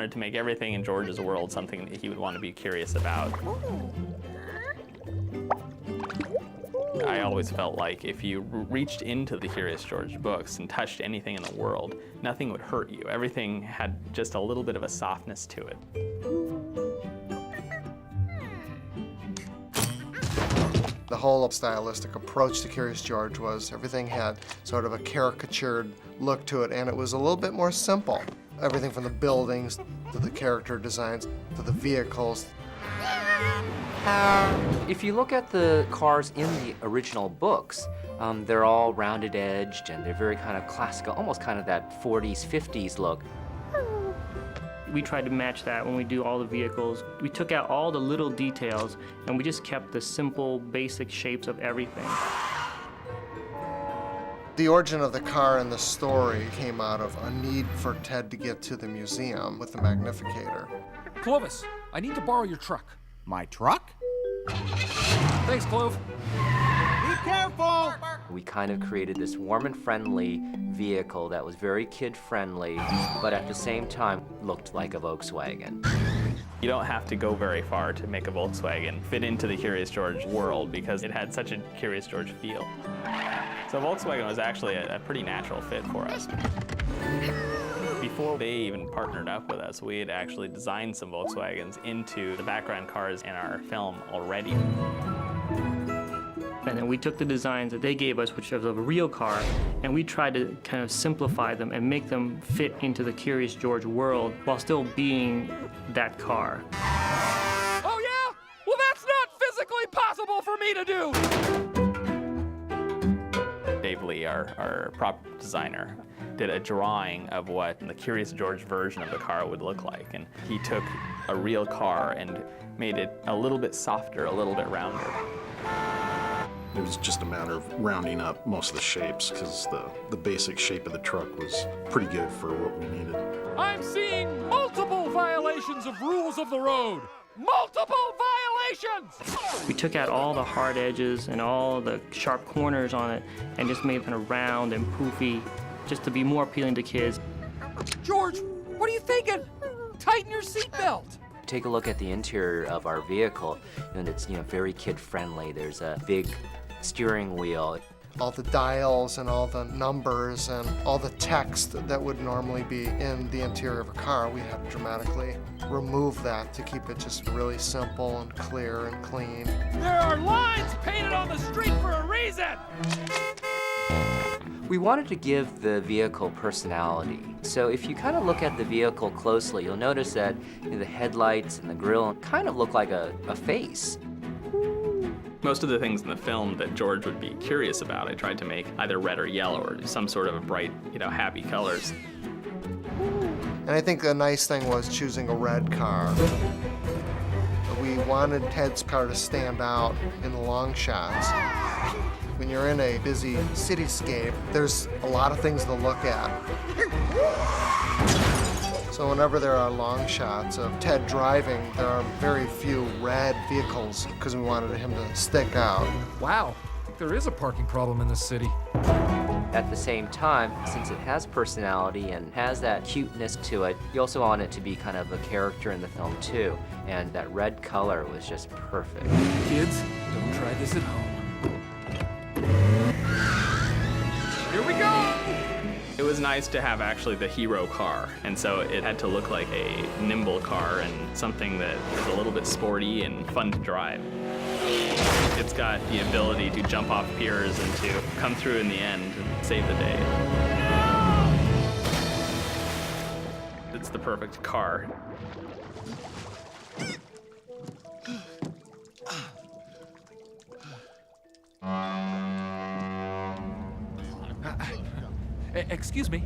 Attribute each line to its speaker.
Speaker 1: wanted to make everything in George's world something that he would want to be curious about. I always felt like if you reached into the Curious George books and touched anything in the world, nothing would hurt you. Everything had just a little bit of a softness to it.
Speaker 2: The whole stylistic approach to Curious George was everything had sort of a caricatured look to it, and it was a little bit more simple. Everything from the buildings to the character designs to the vehicles.
Speaker 3: If you look at the cars in the original books, they're all rounded edged and they're very kind of classical, almost kind of that 40s, 50s look.
Speaker 4: We tried to match that when we do all the vehicles. We took out all the little details and we just kept the simple, basic shapes of everything.
Speaker 2: The origin of the car in the story came out of a need for Ted to get to the museum with the Magnificator.
Speaker 5: Clovis, I need to borrow your truck.
Speaker 6: My truck?
Speaker 5: Thanks, Clove.
Speaker 6: Be careful!
Speaker 3: We kind of created this warm and friendly vehicle that was very kid-friendly, but at the same time looked like a Volkswagen.
Speaker 1: You don't have to go very far to make a Volkswagen fit into the Curious George world because it had such a Curious George feel. So Volkswagen was actually a pretty natural fit for us. Before they even partnered up with us, we had actually designed some Volkswagens into the background cars in our film already.
Speaker 4: And then we took the designs that they gave us, which was of a real car, and we tried to kind of simplify them and make them fit into the Curious George world while still being that car.
Speaker 5: Oh, yeah? Well, that's not physically possible for me to do!
Speaker 1: Dave Lee, our prop designer, did a drawing of what the Curious George version of the car would look like. And he took a real car and made it a little bit softer, a little bit rounder.
Speaker 7: It was just a matter of rounding up most of the shapes because the basic shape of the truck was pretty good for what we needed.
Speaker 5: I'm seeing multiple violations of rules of the road. Multiple violations!
Speaker 4: We took out all the hard edges and all the sharp corners on it and just made it kind of round and poofy, just to be more appealing to kids.
Speaker 5: George, what are you thinking? Tighten your seatbelt.
Speaker 3: Take a look at the interior of our vehicle, and it's very kid-friendly. There's a big steering wheel.
Speaker 2: All the dials and all the numbers and all the text that would normally be in the interior of a car, we had to dramatically remove that to keep it just really simple and clear and clean.
Speaker 5: There are lines painted on the street for a reason!
Speaker 3: We wanted to give the vehicle personality. So if you kind of look at the vehicle closely, you'll notice that the headlights and the grille kind of look like a face.
Speaker 1: Most of the things in the film that George would be curious about, I tried to make either red or yellow or some sort of a bright, happy colors.
Speaker 2: And I think the nice thing was choosing a red car. We wanted Ted's car to stand out in the long shots. When you're in a busy cityscape, there's a lot of things to look at. So whenever there are long shots of Ted driving, there are very few red vehicles because we wanted him to stick out.
Speaker 5: Wow, I think there is a parking problem in this city.
Speaker 3: At the same time, since it has personality and has that cuteness to it, you also want it to be kind of a character in the film too. And that red color was just perfect.
Speaker 5: Kids, don't try this at home. Here we go!
Speaker 1: It was nice to have actually the hero car, and so it had to look like a nimble car and something that is a little bit sporty and fun to drive. It's got the ability to jump off piers and to come through in the end and save the day. It's the perfect car.
Speaker 5: Excuse me.